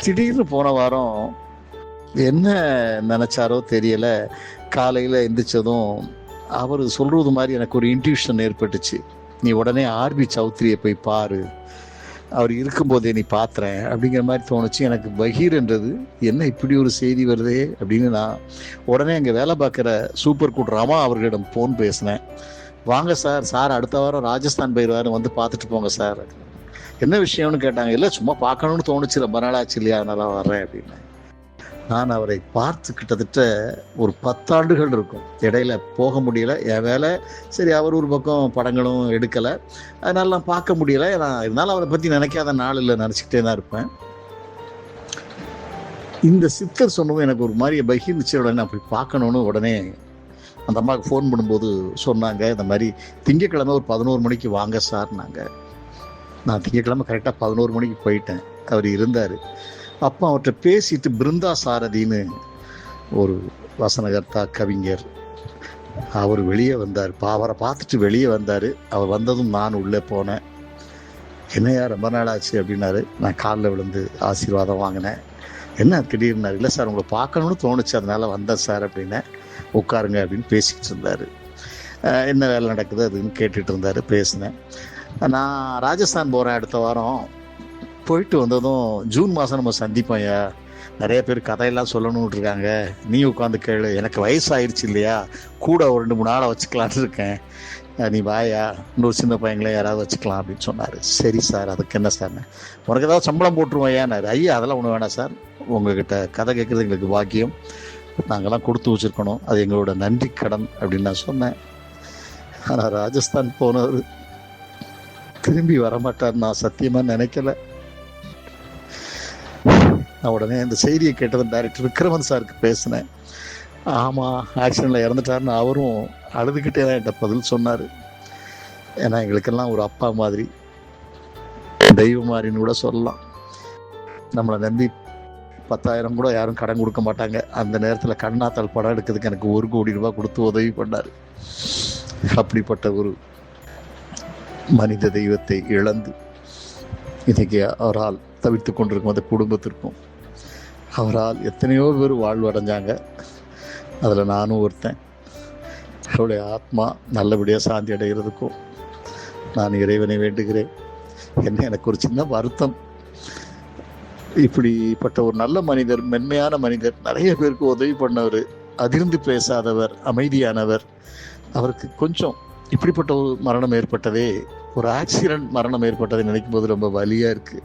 திடீர்னு போன வாரம் என்ன நினைச்சாரோ தெரியல, காலையில் எந்திரிச்சதும் அவர் சொல்றது மாதிரி எனக்கு ஒரு இன்ட்யூஷன் ஏற்பட்டுச்சு. நீ உடனே ஆர்பி சௌத்ரியை போய் பாரு, அவர் இருக்கும்போதே நீ பாத்துறேன் அப்படிங்கிற மாதிரி தோணுச்சு. எனக்கு பகீர்ன்றது என்ன இப்படி ஒரு செய்தி வருதே அப்படின்னு நான் உடனே அங்கே வேலை பார்க்குற சூப்பர் கூட் ராமா அவர்களிடம் ஃபோன் பேசினேன். வாங்க சார், சார் அடுத்த வாரம் ராஜஸ்தான் போயிடுவாரு, வந்து பார்த்துட்டு போங்க சார். என்ன விஷயம்னு கேட்டாங்க. இல்லை சும்மா பார்க்கணும்னு தோணுச்சு, ரொம்ப நாள் ஆச்சு இல்லையா, அதனால வர்றேன் அப்படின்னு. நான் அவரை பார்த்து கிட்டத்தட்ட ஒரு 10 ஆண்டுகள் இருக்கும். இடையில போக முடியல, என் வேலை சரி, அவர் ஒரு பக்கம் படங்களும் எடுக்கலை, அதனால நான் பார்க்க முடியலை. நான் இருந்தாலும் அவரை பற்றி நினைக்காத நாள் இல்லை, நினச்சிக்கிட்டே தான் இருப்பேன். இந்த சித்தர் சொன்னதும் எனக்கு ஒரு மாதிரி பகிர்ந்துச்சு. உடனே நான் போய் பார்க்கணுன்னு உடனே அந்த அம்மாவுக்கு ஃபோன் பண்ணும்போது சொன்னாங்க, இந்த மாதிரி திங்கக்கிழமை ஒரு 11 மணிக்கு வாங்க சார்னாங்க. நான் திங்கக்கிழமை கரெக்டாக 11 மணிக்கு போயிட்டேன். அவர் இருந்தார். அப்போ அவர்கிட்ட பேசிட்டு பிருந்தா சாரதின்னு ஒரு வசனகர்த்தா கவிஞர், அவர் வெளியே வந்தார். அவரை பார்த்துட்டு வெளியே வந்தார். அவர் வந்ததும் நான் உள்ளே போனேன். என்னையா ரொம்ப நாள் ஆச்சு அப்படின்னாரு. நான் காலில் விழுந்து ஆசீர்வாதம் வாங்கினேன். என்ன திடீர்னாரு. இல்லை சார், உங்களை பார்க்கணுன்னு தோணுச்சு, அதனால வந்தேன் சார் அப்படின்னேன். உட்காருங்க அப்படின்னு பேசிக்கிட்டு இருந்தார். என்ன வேலை நடக்குது அதுன்னு கேட்டுட்டு இருந்தார். பேசினேன். நான் ராஜஸ்தான் போகிறேன் அடுத்த வாரம். போயிட்டு வந்ததும் ஜூன் மாதம் நம்ம சந்திப்போம்யா, நிறைய பேர் கதையெல்லாம் சொல்லணும்னு இருக்காங்க, நீ உட்காந்து கேளு, எனக்கு வயசாகிடுச்சு இல்லையா, கூட ஒரு 2-3 ஆளை வச்சுக்கலான்னு இருக்கேன், நீ வாயா, இன்னொரு சின்ன பையங்களே யாராவது வச்சுக்கலாம் அப்படின்னு சொன்னார். சரி சார், அதுக்கு என்ன சார், உனக்கு ஏதாவது சம்பளம் போட்டுருவோம்யான்னாரு. ஐயா அதெல்லாம் ஒன்றும் வேணாம் சார், உங்ககிட்ட கதை கேட்குறது எங்களுக்கு பாக்கியம், நாங்கள்லாம் கொடுத்து வச்சுருக்கணும், அது எங்களோட நன்றி கடன் அப்படின்னு நான் சொன்னேன். ஆனால் ராஜஸ்தான் போனவர் திரும்பி வரமாட்டார் நான் சத்தியமாக நினைக்கல. நான் உடனே இந்த செய்தியை கேட்டதும் டைரக்டர் விக்ரமன் சாருக்கு பேசினேன். ஆமாம், ஆக்சிடெண்ட்டில் இறந்துட்டாருன்னு அவரும் அழுதுகிட்டே தான் என்கிட்ட பதில் சொன்னார். ஏன்னா எங்களுக்கெல்லாம் ஒரு அப்பா மாதிரி, தெய்வம் மாதிரின்னு கூட சொல்லலாம். நம்மளை நம்பி 10,000 கூட யாரும் கடன் கொடுக்க மாட்டாங்க. அந்த நேரத்தில் கண்ணாத்தால் படம் எடுக்கிறதுக்கு எனக்கு 1 கோடி ரூபாய் கொடுத்து உதவி பண்ணார். அப்படிப்பட்ட ஒரு மனித தெய்வத்தை இழந்து இன்னைக்கு அவரால் தவிர்த்து கொண்டிருக்கும் அந்த குடும்பத்திற்கும், அவரால் எத்தனையோ பேர் வாழ்வு அடைஞ்சாங்க, அதில் நானும் ஒருத்தன். அவருடைய ஆத்மா நல்லபடியாக சாந்தி அடைகிறதுக்கும் நான் இறைவனை வேண்டுகிறேன். எனக்கு ஒரு சின்ன வருத்தம், இப்படிப்பட்ட ஒரு நல்ல மனிதர், மென்மையான மனிதர், நிறைய பேருக்கு உதவி பண்ணவர், அதிர்ந்து பேசாதவர், அமைதியானவர், அவருக்கு கொஞ்சம் இப்படிப்பட்ட ஒரு மரணம் ஏற்பட்டதே, ஒரு ஆக்சிடென்ட் மரணம் ஏற்பட்டதை நினைக்கும் போது ரொம்ப வலியாக இருக்குது.